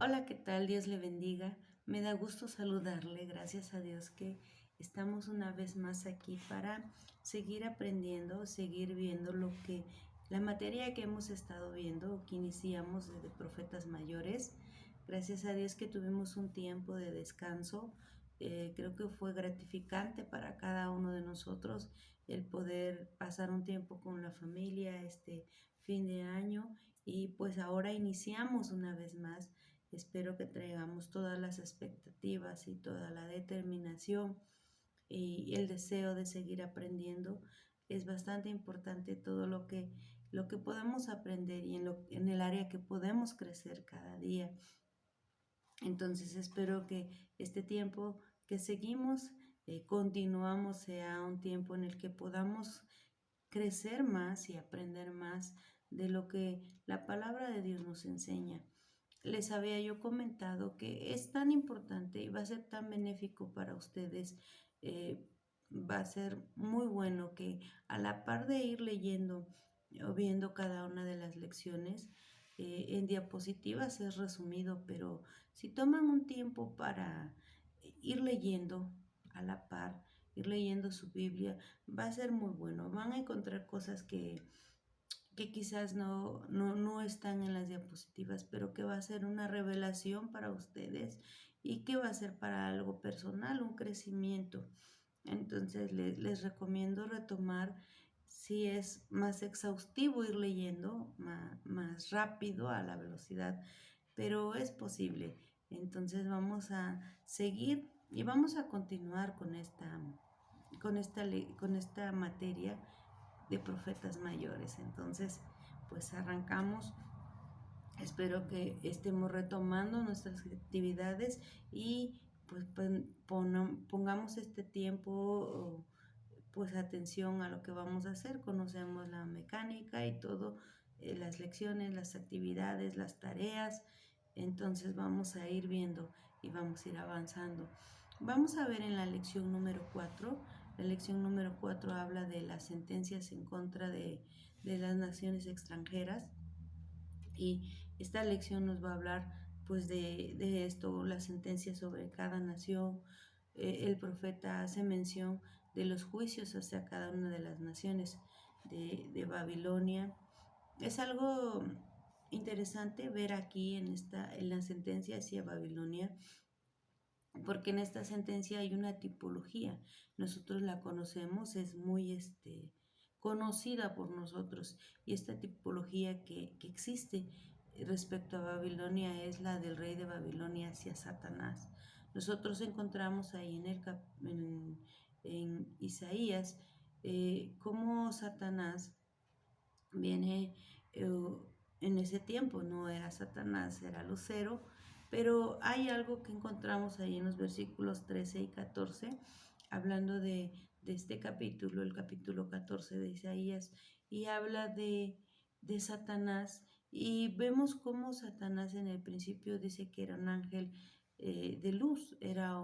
Hola, ¿qué tal? Dios le bendiga. Me da gusto saludarle. Gracias a Dios que estamos una vez más aquí para seguir aprendiendo, seguir viendo la materia que hemos estado viendo, que iniciamos desde Profetas Mayores. Gracias a Dios que tuvimos un tiempo de descanso. Creo que fue gratificante para cada uno de nosotros el poder pasar un tiempo con la familia este fin de año y pues ahora iniciamos una vez más. Espero que traigamos todas las expectativas y toda la determinación y el deseo de seguir aprendiendo. Es bastante importante todo lo que podemos aprender y en el área que podemos crecer cada día. Entonces espero que este tiempo que seguimos, continuamos, sea un tiempo en el que podamos crecer más y aprender más de lo que la palabra de Dios nos enseña. Les había yo comentado que es tan importante y va a ser tan benéfico para ustedes, va a ser muy bueno que a la par de ir leyendo o viendo cada una de las lecciones, en diapositivas es resumido, pero si toman un tiempo para ir leyendo a la par, ir leyendo su Biblia, va a ser muy bueno. Van a encontrar cosas que quizás no están en las diapositivas, pero que va a ser una revelación para ustedes y que va a ser para algo personal, un crecimiento. Entonces les recomiendo retomar, si es más exhaustivo ir leyendo más rápido a la velocidad, pero es posible. Entonces vamos a seguir y vamos a continuar con esta materia de profetas mayores. Entonces, pues arrancamos. Espero que estemos retomando nuestras actividades y pues pongamos este tiempo, pues atención a lo que vamos a hacer. Conocemos la mecánica y todo, las lecciones, las actividades, las tareas. Entonces vamos a ir viendo y vamos a ir avanzando. Vamos a ver en la lección número 4. La lección número 4 habla de las sentencias en contra de las naciones extranjeras. Y esta lección nos va a hablar pues de esto, la sentencia sobre cada nación. El profeta hace mención de los juicios hacia cada una de las naciones de Babilonia. Es algo interesante ver aquí en la sentencia hacia Babilonia, porque en esta sentencia hay una tipología. Nosotros la conocemos, es muy conocida por nosotros, y esta tipología que existe respecto a Babilonia es la del rey de Babilonia hacia Satanás. Nosotros encontramos ahí en Isaías cómo Satanás viene en ese tiempo. No era Satanás, era Lucero, pero hay algo que encontramos ahí en los versículos 13 y 14, hablando de este capítulo, el capítulo 14 de Isaías, y habla de Satanás, y vemos cómo Satanás en el principio dice que era un ángel de luz, era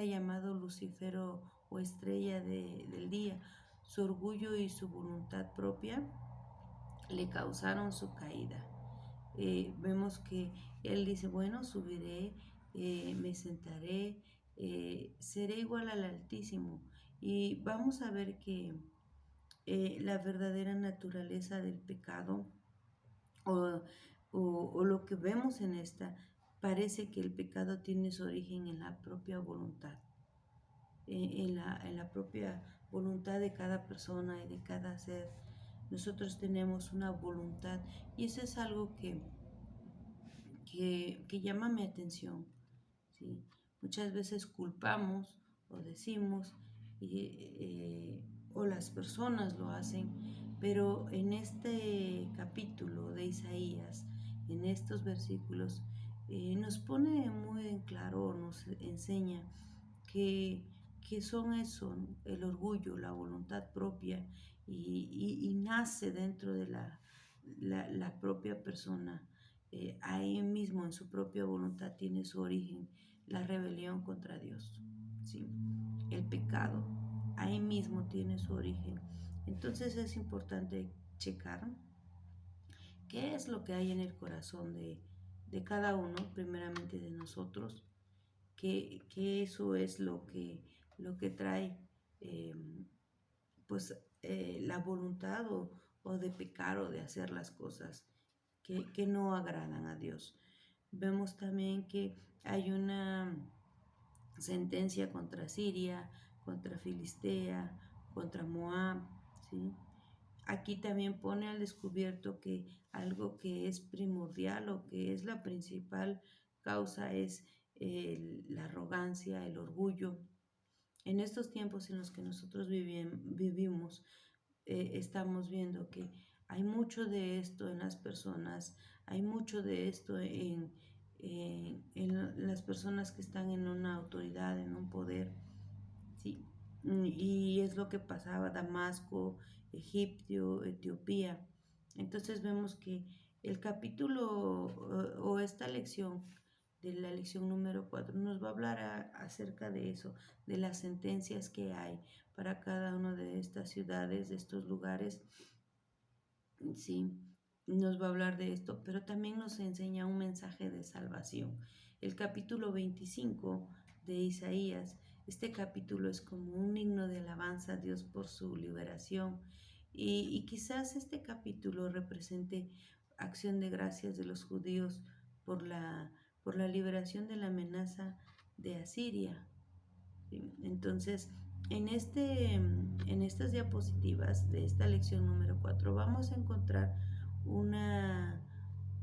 llamado Lucífero o estrella del día. Su orgullo y su voluntad propia le causaron su caída. Vemos que él dice, bueno, subiré, me sentaré, seré igual al Altísimo. Y vamos a ver que la verdadera naturaleza del pecado o, o lo que vemos en esta, parece que el pecado tiene su origen en la propia voluntad, en la propia voluntad de cada persona y de cada ser. Nosotros tenemos una voluntad y eso es algo que llama mi atención, ¿sí? Muchas veces culpamos o decimos, o las personas lo hacen, pero en este capítulo de Isaías, en estos versículos, nos pone muy en claro, nos enseña que, que son eso, ¿no? El orgullo, la voluntad propia, y nace dentro de la propia persona. Ahí mismo, en su propia voluntad, tiene su origen la rebelión contra Dios, ¿sí? El pecado, ahí mismo tiene su origen. Entonces es importante checar qué es lo que hay en el corazón de cada uno, primeramente de nosotros, que eso es lo que trae eh, pues la voluntad o de pecar o de hacer las cosas que no agradan a Dios. Vemos también que hay una sentencia contra Siria, contra Filistea, contra Moab, ¿sí? Aquí también pone al descubierto que algo que es primordial o que es la principal causa es la arrogancia, el orgullo. En estos tiempos en los que nosotros vivimos, estamos viendo que hay mucho de esto en las personas, hay mucho de esto en las personas que están en una autoridad, en un poder, ¿sí? Y es lo que pasaba Damasco, Egipto, Etiopía. Entonces vemos que el capítulo o esta lección de la lección número 4 nos va a hablar acerca de eso, de las sentencias que hay para cada una de estas ciudades, de estos lugares. Sí, nos va a hablar de esto, pero también nos enseña un mensaje de salvación. El capítulo 25 de Isaías, este capítulo es como un himno de alabanza a Dios por su liberación y quizás este capítulo represente acción de gracias de los judíos por por la liberación de la amenaza de Asiria. ¿Sí? Entonces, en estas diapositivas de esta lección número 4 vamos a encontrar una,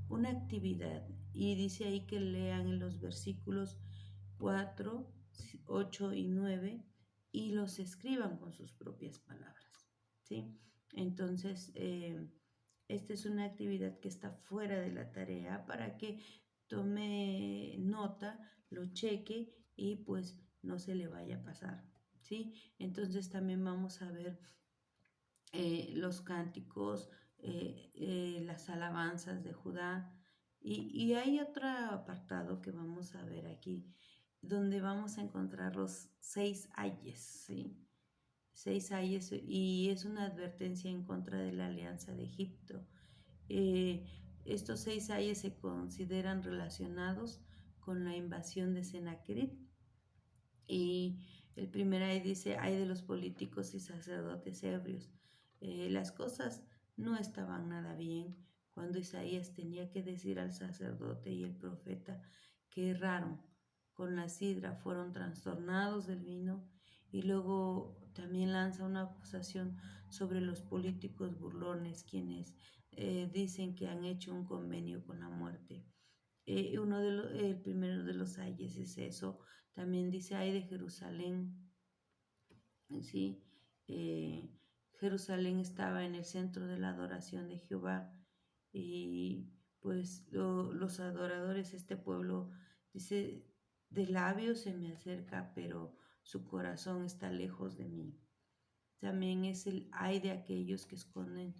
una actividad y dice ahí que lean en los versículos 4, 8 y 9 y los escriban con sus propias palabras. ¿Sí? Entonces, esta es una actividad que está fuera de la tarea para que tome nota, lo cheque y pues no se le vaya a pasar, ¿sí? Entonces también vamos a ver los cánticos, las alabanzas de Judá y hay otro apartado que vamos a ver aquí donde vamos a encontrar los 6 ayes, ¿sí? 6 ayes y es una advertencia en contra de la alianza de Egipto. Eh, estos 6 ayes se consideran relacionados con la invasión de Sennacherib y el primer ay dice, ay de los políticos y sacerdotes ebrios. Las cosas no estaban nada bien cuando Isaías tenía que decir al sacerdote y el profeta que erraron con la sidra, fueron trastornados del vino y luego también lanza una acusación sobre los políticos burlones quienes dicen que han hecho un convenio con la muerte. El primero de los ayes es eso. También dice, ay de Jerusalén, ¿sí? Eh, Jerusalén estaba en el centro de la adoración de Jehová y pues los adoradores, este pueblo, dice, de labios se me acerca, pero su corazón está lejos de mí. También es el ay de aquellos que esconden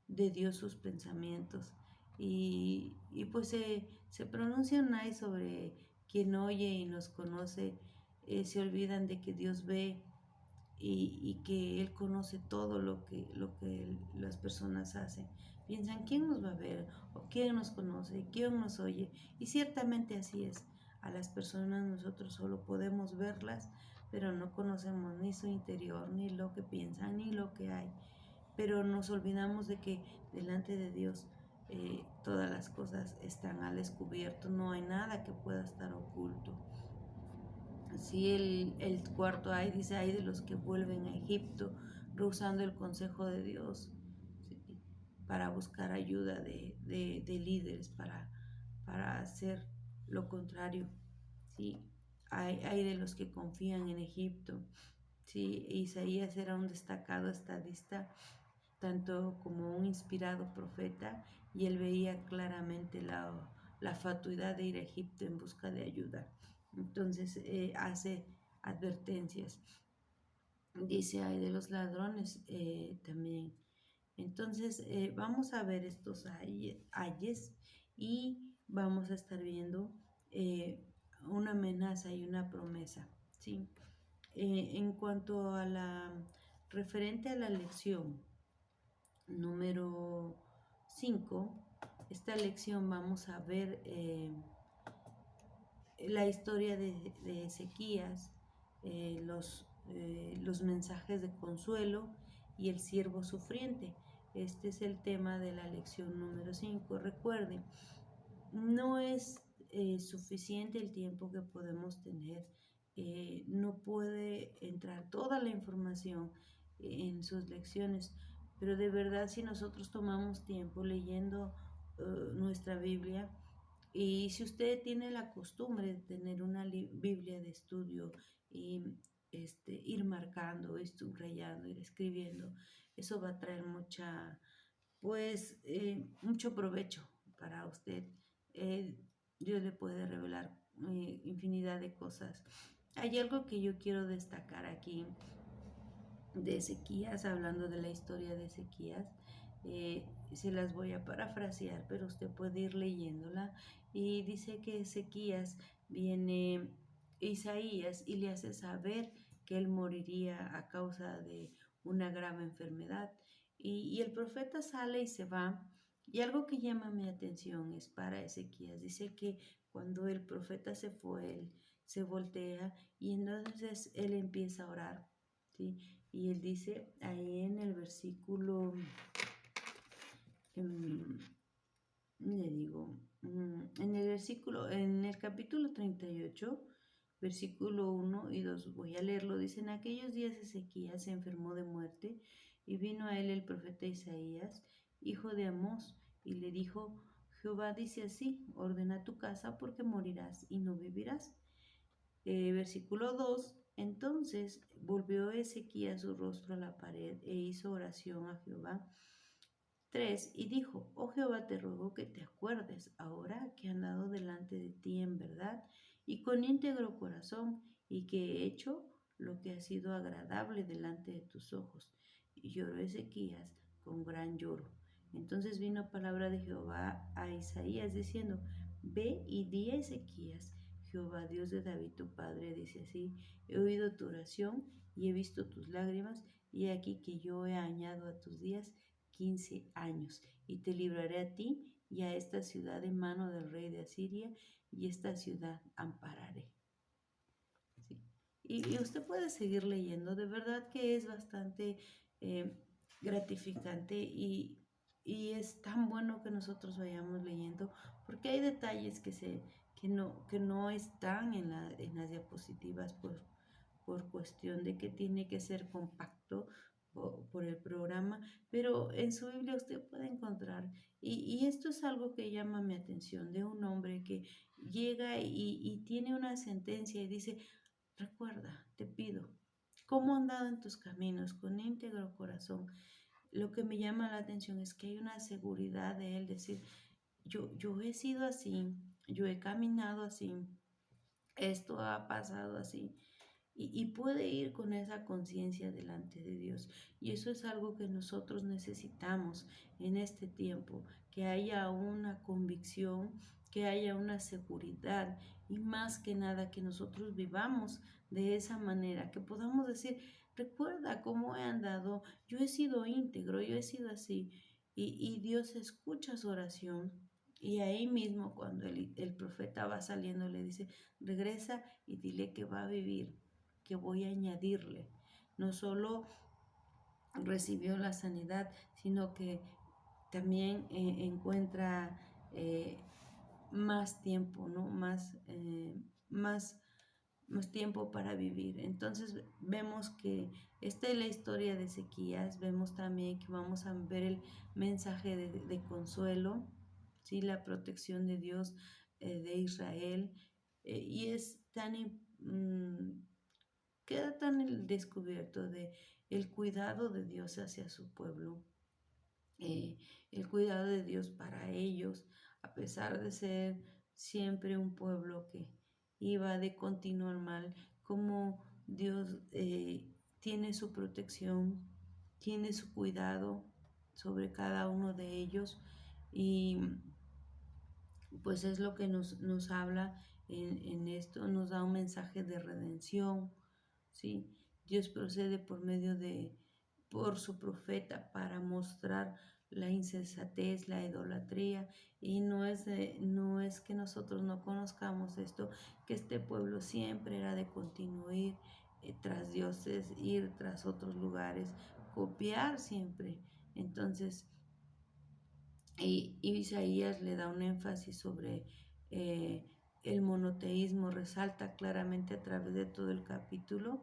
de Dios sus pensamientos. Y pues se pronuncia un ay sobre quien oye y nos conoce, se olvidan de que Dios ve y que Él conoce todo lo que las personas hacen. Piensan, ¿quién nos va a ver? ¿O quién nos conoce? ¿Quién nos oye? Y ciertamente así es. A las personas nosotros solo podemos verlas, pero no conocemos ni su interior, ni lo que piensan, ni lo que hay. Pero nos olvidamos de que delante de Dios todas las cosas están al descubierto, no hay nada que pueda estar oculto. Así el cuarto ay dice, ay de los que vuelven a Egipto, rehusando el consejo de Dios, ¿sí? Para buscar ayuda de líderes, para hacer lo contrario. ¿Sí? Hay de los que confían en Egipto. ¿Sí? Isaías era un destacado estadista, tanto como un inspirado profeta, y él veía claramente la fatuidad de ir a Egipto en busca de ayuda. Entonces hace advertencias. Dice, ay de los ladrones también. Entonces vamos a ver estos ayes y vamos a estar viendo una amenaza y una promesa. ¿Sí? En cuanto a la referente a la lección número 5, esta lección vamos a ver la historia de Ezequías, los mensajes de consuelo y el siervo sufriente. Este es el tema de la lección número 5. Recuerden, no es suficiente el tiempo que podemos tener. No puede entrar toda la información en sus lecciones, pero de verdad si nosotros tomamos tiempo leyendo nuestra Biblia, y si usted tiene la costumbre de tener una Biblia de estudio y ir marcando, ir subrayando, ir escribiendo, eso va a traer mucho provecho para usted. Dios le puede revelar infinidad de cosas. Hay algo que yo quiero destacar aquí de Ezequías, hablando de la historia de Ezequías. Se las voy a parafrasear, pero usted puede ir leyéndola. Y dice que Ezequías viene Isaías y le hace saber que él moriría a causa de una grave enfermedad. Y el profeta sale y se va. Y algo que llama mi atención es para Ezequías. Dice que cuando el profeta se fue, él se voltea y entonces él empieza a orar, ¿sí? Y él dice ahí en el versículo, le digo, en el capítulo 38, versículo 1 y 2, voy a leerlo. Dice: en aquellos días Ezequías se enfermó de muerte y vino a él el profeta Isaías, hijo de Amós, y le dijo: Jehová dice así, ordena tu casa porque morirás y no vivirás. Versículo 2. Entonces volvió Ezequías su rostro a la pared e hizo oración a Jehová. 3. Y dijo: oh Jehová, te ruego que te acuerdes ahora que he andado delante de ti en verdad y con íntegro corazón, y que he hecho lo que ha sido agradable delante de tus ojos. Y lloró Ezequías con gran lloro. Entonces vino palabra de Jehová a Isaías diciendo: ve y di a Ezequías: Jehová, Dios de David tu padre, dice así: he oído tu oración y he visto tus lágrimas, y aquí que yo he añadido a tus días 15 años, y te libraré a ti y a esta ciudad de mano del rey de Asiria, y esta ciudad ampararé. ¿Sí? Y usted puede seguir leyendo, de verdad que es bastante eh, gratificante, y es tan bueno que nosotros vayamos leyendo, porque hay detalles que no están en las diapositivas por cuestión de que tiene que ser compacto por el programa, pero en su Biblia usted puede encontrar, y esto es algo que llama mi atención, de un hombre que llega y tiene una sentencia y dice: recuerda, te pido, cómo han andado en tus caminos con íntegro corazón. Lo que me llama la atención es que hay una seguridad de él, decir: yo he sido así, yo he caminado así, esto ha pasado así, y puede ir con esa conciencia delante de Dios. Y eso es algo que nosotros necesitamos en este tiempo, que haya una convicción, que haya una seguridad, y más que nada que nosotros vivamos de esa manera, que podamos decir: recuerda cómo he andado, yo he sido íntegro, yo he sido así, y Dios escucha su oración. Y ahí mismo cuando el profeta va saliendo le dice: regresa y dile que va a vivir, que voy a añadirle. No solo recibió la sanidad, sino que también encuentra más tiempo, ¿no? Más, más tiempo para vivir. Entonces vemos que esta es la historia de Ezequías. Vemos también que vamos a ver el mensaje de consuelo, ¿sí? La protección de Dios de Israel. Y es queda tan el descubierto de el cuidado de Dios hacia su pueblo, el cuidado de Dios para ellos, a pesar de ser siempre un pueblo que iba de continuo al mal, como Dios tiene su protección, tiene su cuidado sobre cada uno de ellos, y pues es lo que nos habla en esto, nos da un mensaje de redención, ¿sí? Dios procede por su profeta para mostrar la insensatez, la idolatría, y no es que nosotros no conozcamos esto, que este pueblo siempre era de continuar tras dioses, ir tras otros lugares, copiar siempre. Entonces, y Isaías le da un énfasis sobre el monoteísmo, resalta claramente a través de todo el capítulo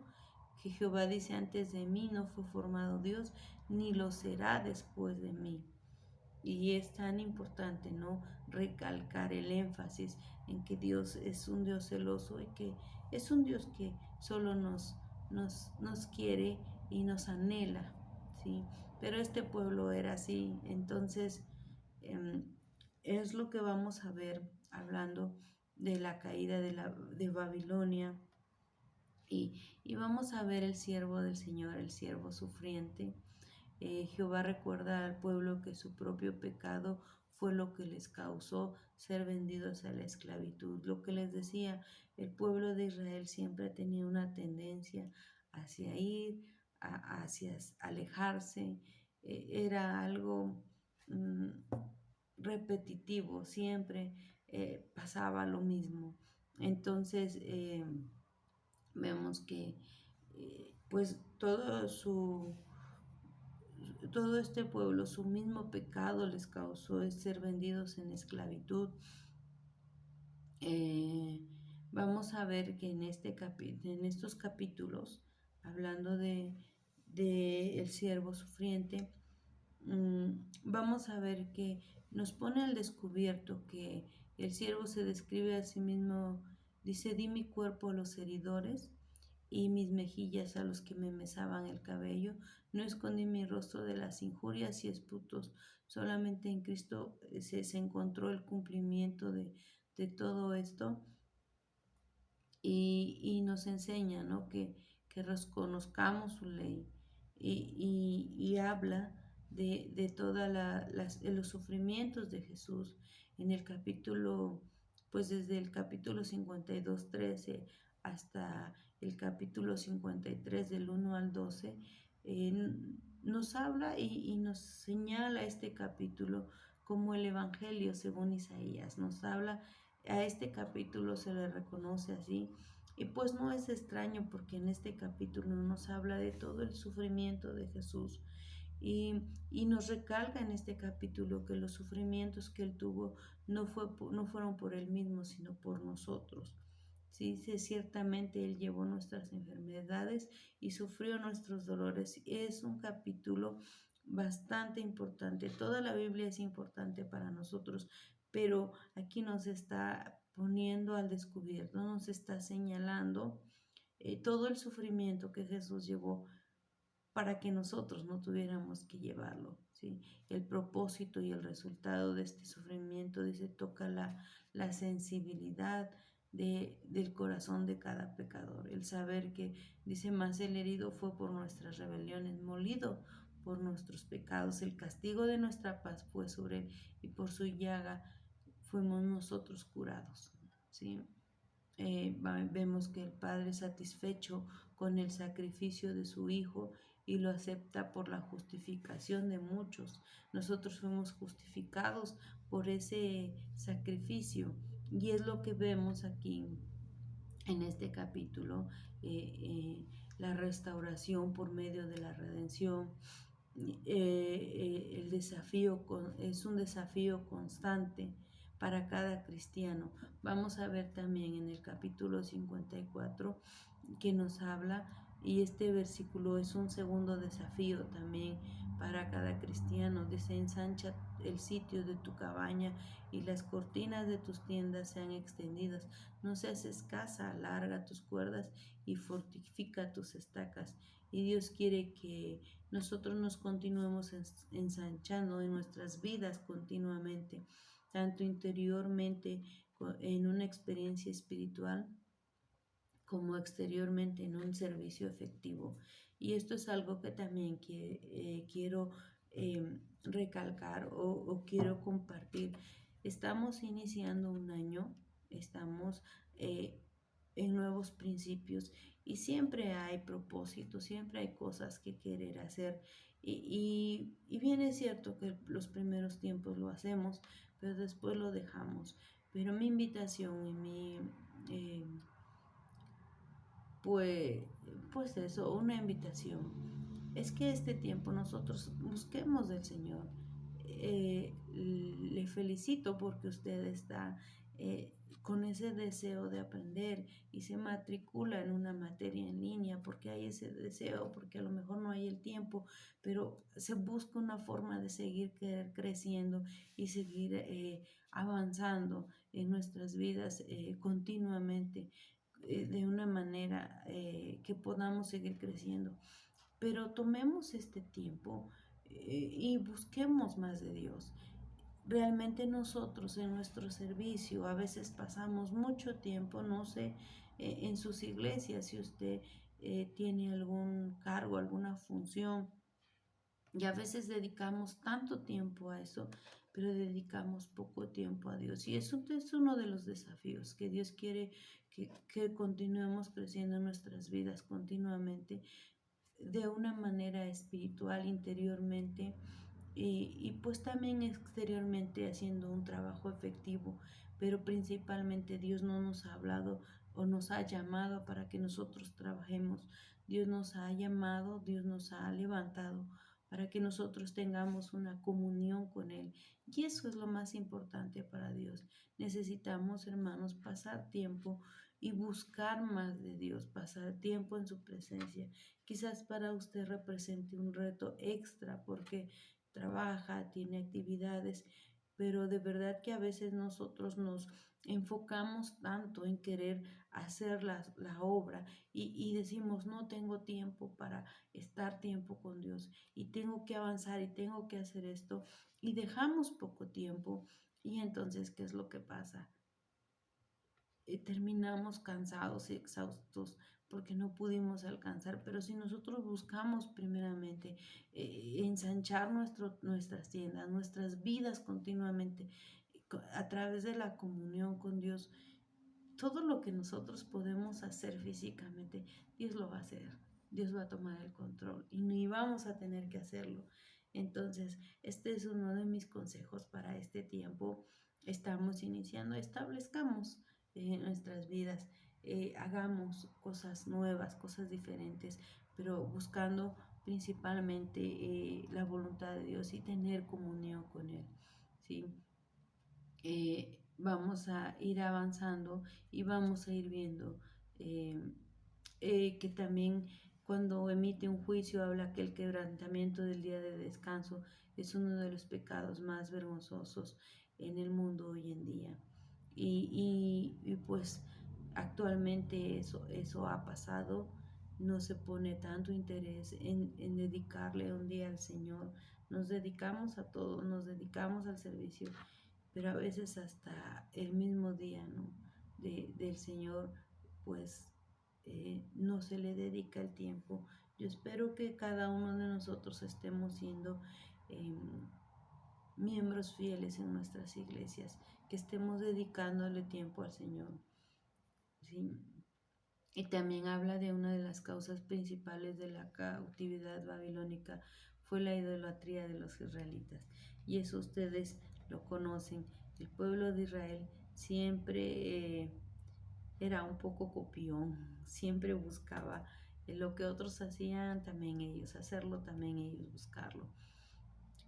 que Jehová dice: antes de mí no fue formado Dios, ni lo será después de mí. Y es tan importante, ¿no?, recalcar el énfasis en que Dios es un Dios celoso y que es un Dios que solo nos quiere y nos anhela, ¿sí? Pero este pueblo era así. Entonces, em, es lo que vamos a ver hablando de la caída de Babilonia. Y vamos a ver el siervo del Señor, el siervo sufriente. Jehová recuerda al pueblo que su propio pecado fue lo que les causó ser vendidos a la esclavitud. Lo que les decía, el pueblo de Israel siempre tenía una tendencia hacia ir, hacia alejarse. Era algo mm, repetitivo, siempre pasaba lo mismo. Entonces vemos que pues todo este pueblo, su mismo pecado les causó ser vendidos en esclavitud. Vamos a ver que en estos capítulos, hablando de el siervo sufriente, vamos a ver que nos pone al descubierto que el siervo se describe a sí mismo, dice: di mi cuerpo a los heridores y mis mejillas a los que me mesaban el cabello. No escondí mi rostro de las injurias y esputos. Solamente en Cristo se encontró el cumplimiento de todo esto, y nos enseña, ¿no?, que reconozcamos su ley, y habla de todos los sufrimientos de Jesús en el capítulo, pues desde el capítulo 52:13 hasta el capítulo 53 del 1 al 12. Nos habla y nos señala este capítulo como el Evangelio según Isaías. Nos habla, a este capítulo se le reconoce así, y pues no es extraño, porque en este capítulo nos habla de todo el sufrimiento de Jesús, y nos recalca en este capítulo que los sufrimientos que él tuvo no fueron por él mismo, sino por nosotros. Sí, sí, ciertamente él llevó nuestras enfermedades y sufrió nuestros dolores. Es un capítulo bastante importante. Toda la Biblia es importante para nosotros, pero aquí nos está poniendo al descubierto, nos está señalando todo el sufrimiento que Jesús llevó para que nosotros no tuviéramos que llevarlo, ¿sí? El propósito y el resultado de este sufrimiento, dice, toca la sensibilidad del corazón de cada pecador. El saber que, dice, más el herido fue por nuestras rebeliones, molido por nuestros pecados. El castigo de nuestra paz fue sobre él, y por su llaga fuimos nosotros curados, ¿sí? Vemos que el Padre, satisfecho con el sacrificio de su Hijo, y lo acepta por la justificación de muchos. Nosotros fuimos justificados por ese sacrificio, y es lo que vemos aquí en este capítulo, la restauración por medio de la redención. El desafío es un desafío constante para cada cristiano. Vamos a ver también en el capítulo 54 que nos habla, y este versículo es un segundo desafío también para cada cristiano. Dice: ensancha el sitio de tu cabaña y las cortinas de tus tiendas sean extendidas. No seas escasa, alarga tus cuerdas y fortifica tus estacas. Y Dios quiere que nosotros nos continuemos ensanchando en nuestras vidas continuamente, tanto interiormente en una experiencia espiritual, como exteriormente en un servicio efectivo. Y esto es algo que también quiero recalcar, o quiero compartir. Estamos iniciando un año, estamos en nuevos principios, y siempre hay propósitos, siempre hay cosas que querer hacer, Y bien es cierto que los primeros tiempos lo hacemos, pero después lo dejamos. Pero mi invitación y eh, pues, pues eso, una invitación, es que este tiempo nosotros busquemos del Señor. Le felicito porque usted está con ese deseo de aprender y se matricula en una materia en línea porque hay ese deseo, porque a lo mejor no hay el tiempo, pero se busca una forma de seguir creciendo y seguir avanzando en nuestras vidas continuamente de una manera que podamos seguir creciendo. Pero tomemos este tiempo y busquemos más de Dios. Realmente nosotros en nuestro servicio a veces pasamos mucho tiempo, no sé, en sus iglesias, si usted tiene algún cargo, alguna función, y a veces dedicamos tanto tiempo a eso, pero dedicamos poco tiempo a Dios. Y eso es uno de los desafíos que Dios quiere que continuemos creciendo en nuestras vidas continuamente de una manera espiritual interiormente y pues también exteriormente haciendo un trabajo efectivo, pero principalmente Dios no nos ha hablado o nos ha llamado para que nosotros trabajemos. Dios nos ha llamado, Dios nos ha levantado para que nosotros tengamos una comunión con Él. Y eso es lo más importante para Dios. Necesitamos, hermanos, pasar tiempo y buscar más de Dios, pasar tiempo en su presencia. Quizás para usted represente un reto extra porque trabaja, tiene actividades, pero de verdad que a veces nosotros nos enfocamos tanto en querer hacer la obra y decimos, no tengo tiempo para estar tiempo con Dios y tengo que avanzar y tengo que hacer esto y dejamos poco tiempo y entonces, ¿qué es lo que pasa? Terminamos cansados y exhaustos porque no pudimos alcanzar, pero si nosotros buscamos primeramente ensanchar nuestras tiendas, nuestras vidas continuamente a través de la comunión con Dios, todo lo que nosotros podemos hacer físicamente, Dios lo va a hacer. Dios va a tomar el control y ni vamos a tener que hacerlo. Entonces, este es uno de mis consejos para este tiempo. Estamos iniciando, establezcamos nuestras vidas, hagamos cosas nuevas, cosas diferentes, pero buscando principalmente la voluntad de Dios y tener comunión con Él. ¿Sí? Vamos a ir avanzando y vamos a ir viendo eh, que también cuando emite un juicio habla que el quebrantamiento del día de descanso es uno de los pecados más vergonzosos en el mundo hoy en día. Y pues actualmente eso ha pasado, no se pone tanto interés en dedicarle un día al Señor, nos dedicamos a todo, nos dedicamos al servicio, pero a veces hasta el mismo día, ¿no? Del Señor, pues no se le dedica el tiempo. Yo espero que cada uno de nosotros estemos siendo eh, miembros fieles en nuestras iglesias, que estemos dedicándole tiempo al Señor. ¿Sí? Y también habla de una de las causas principales de la cautividad babilónica fue la idolatría de los israelitas. Y eso ustedes lo conocen. El pueblo de Israel siempre era un poco copión, siempre buscaba lo que otros hacían, también ellos hacerlo, también ellos buscarlo.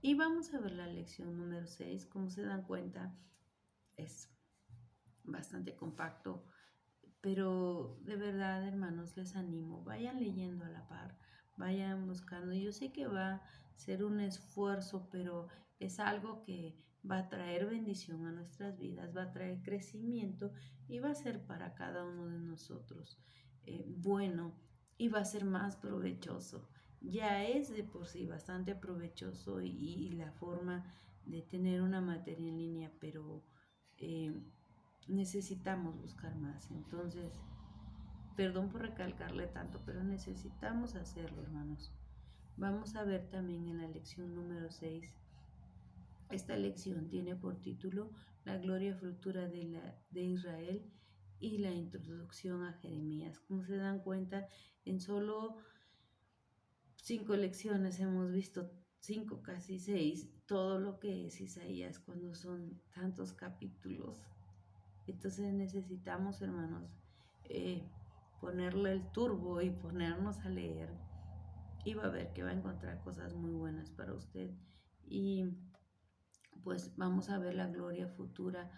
Y vamos a ver la lección número 6. Como se dan cuenta, es bastante compacto, pero de verdad, hermanos, les animo, vayan leyendo a la par, vayan buscando. Yo sé que va a ser un esfuerzo, pero es algo que va a traer bendición a nuestras vidas, va a traer crecimiento y va a ser para cada uno de nosotros bueno y va a ser más provechoso. Ya es de por sí bastante provechoso y la forma de tener una materia en línea, pero necesitamos buscar más. Entonces, perdón por recalcarle tanto, pero necesitamos hacerlo, hermanos. Vamos a ver también en la lección número 6. Esta lección tiene por título La gloria futura de Israel y la introducción a Jeremías. Como se dan cuenta, en solo 5 lecciones hemos visto, 5, casi 6, todo lo que es Isaías cuando son tantos capítulos. Entonces necesitamos, hermanos, eh, ponerle el turbo y ponernos a leer, y va a ver que va a encontrar cosas muy buenas para usted. Y pues vamos a ver la gloria futura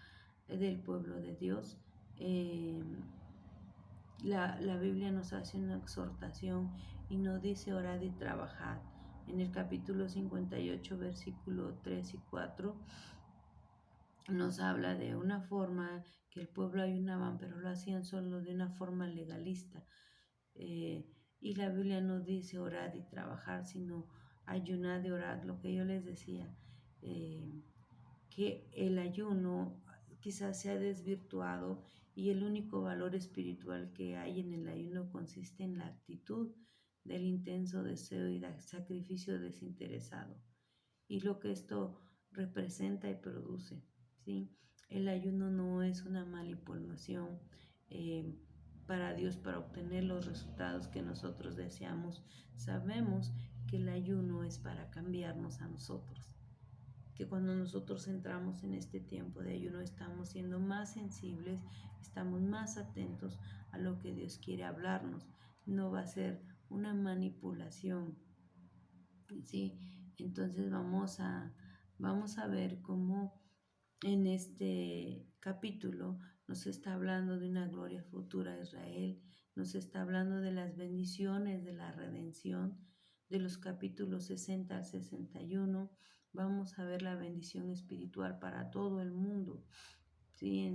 del pueblo de Dios. Eh, la Biblia nos hace una exhortación y nos dice orad y trabajad. En el capítulo 58, versículo 3 y 4, nos habla de una forma que el pueblo ayunaban, pero lo hacían solo de una forma legalista. Y la Biblia no dice orad y trabajar, sino ayunad y orad, lo que yo les decía, que el ayuno quizás se ha desvirtuado y el único valor espiritual que hay en el ayuno consiste en la actitud del intenso deseo y sacrificio desinteresado y lo que esto representa y produce, ¿sí? El ayuno no es una manipulación eh, para Dios para obtener los resultados que nosotros deseamos. Sabemos que el ayuno es para cambiarnos a nosotros, que cuando nosotros entramos en este tiempo de ayuno estamos siendo más sensibles, estamos más atentos a lo que Dios quiere hablarnos. No va a ser una manipulación, ¿sí? Entonces vamos a ver cómo en este capítulo nos está hablando de una gloria futura a Israel, nos está hablando de las bendiciones de la redención, de los capítulos 60 al 61. Vamos a ver la bendición espiritual para todo el mundo, ¿sí?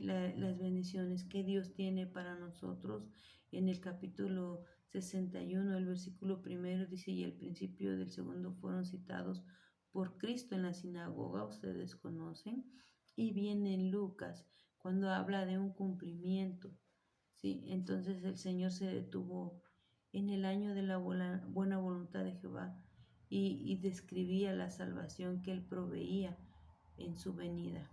Las bendiciones que Dios tiene para nosotros. En el capítulo 61, el versículo primero dice, y el principio del segundo fueron citados por Cristo en la sinagoga, ustedes conocen, y viene en Lucas, cuando habla de un cumplimiento, ¿sí? Entonces el Señor se detuvo en el año de la buena voluntad de Jehová y describía la salvación que Él proveía en su venida.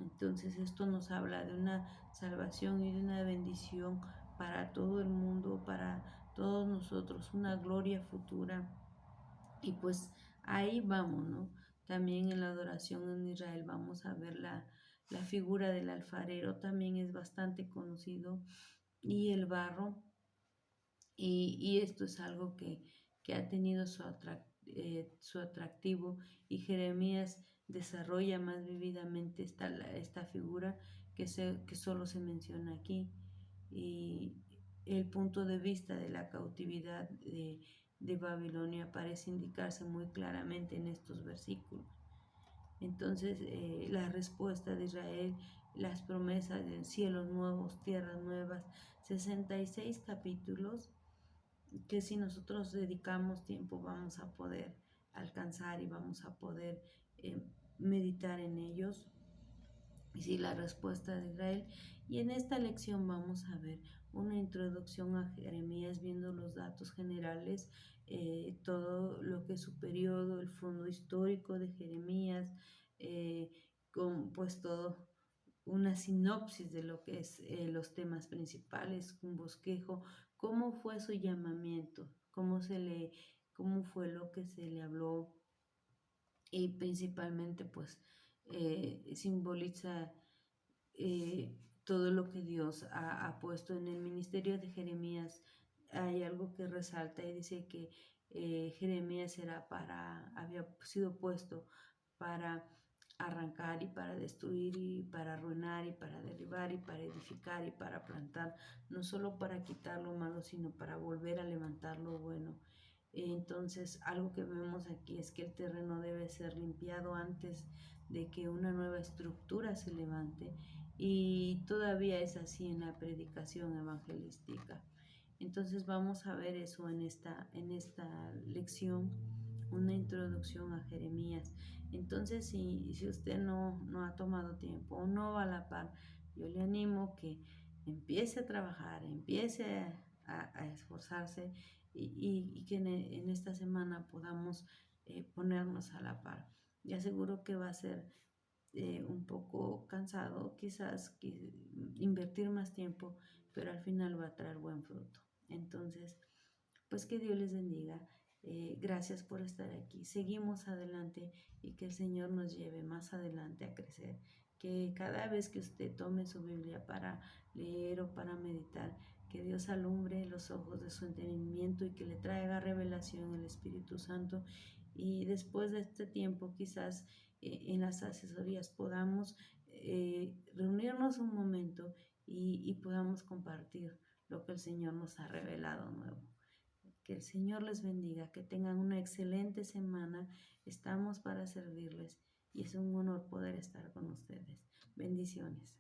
Entonces esto nos habla de una salvación y de una bendición para todo el mundo, para todos nosotros, una gloria futura. Y pues ahí vamos, ¿no? También en la adoración en Israel vamos a ver la figura del alfarero, también es bastante conocido, y el barro, y esto es algo que ha tenido su atractivo, y Jeremías desarrolla más vividamente esta figura que solo se menciona aquí, y el punto de vista de la cautividad de Babilonia parece indicarse muy claramente en estos versículos. Entonces, la respuesta de Israel, las promesas de cielos nuevos, tierras nuevas, 66 capítulos que si nosotros dedicamos tiempo vamos a poder alcanzar y vamos a poder meditar en ellos. Y si la respuesta de Israel. Y en esta lección vamos a ver una introducción a Jeremías, viendo los datos generales, todo lo que es su periodo, el fondo histórico de Jeremías, con pues todo una sinopsis de lo que es los temas principales, un bosquejo, cómo fue su llamamiento, cómo fue lo que se le habló, y principalmente pues simboliza todo lo que Dios ha puesto en el ministerio de Jeremías. Hay algo que resalta y dice que Jeremías había sido puesto para arrancar y para destruir y para arruinar y para derribar y para edificar y para plantar, no solo para quitar lo malo, sino para volver a levantar lo bueno. Entonces, algo que vemos aquí es que el terreno debe ser limpiado antes de que una nueva estructura se levante, y todavía es así en la predicación evangelística. Entonces vamos a ver eso en esta lección, una introducción a Jeremías. Entonces, si usted no ha tomado tiempo o no va a la par, yo le animo que empiece a trabajar, empiece a esforzarse, y que en esta semana podamos ponernos a la par. Y aseguro que va a ser un poco cansado, quizás invertir más tiempo, pero al final va a traer buen fruto. Entonces, pues que Dios les bendiga. Gracias por estar aquí. Seguimos adelante y que el Señor nos lleve más adelante a crecer. Que cada vez que usted tome su Biblia para leer o para meditar, que Dios alumbre los ojos de su entendimiento y que le traiga revelación el Espíritu Santo. Y después de este tiempo, quizás en las asesorías podamos reunirnos un momento y podamos compartir lo que el Señor nos ha revelado nuevo. Que el Señor les bendiga, que tengan una excelente semana. Estamos para servirles y es un honor poder estar con ustedes. Bendiciones.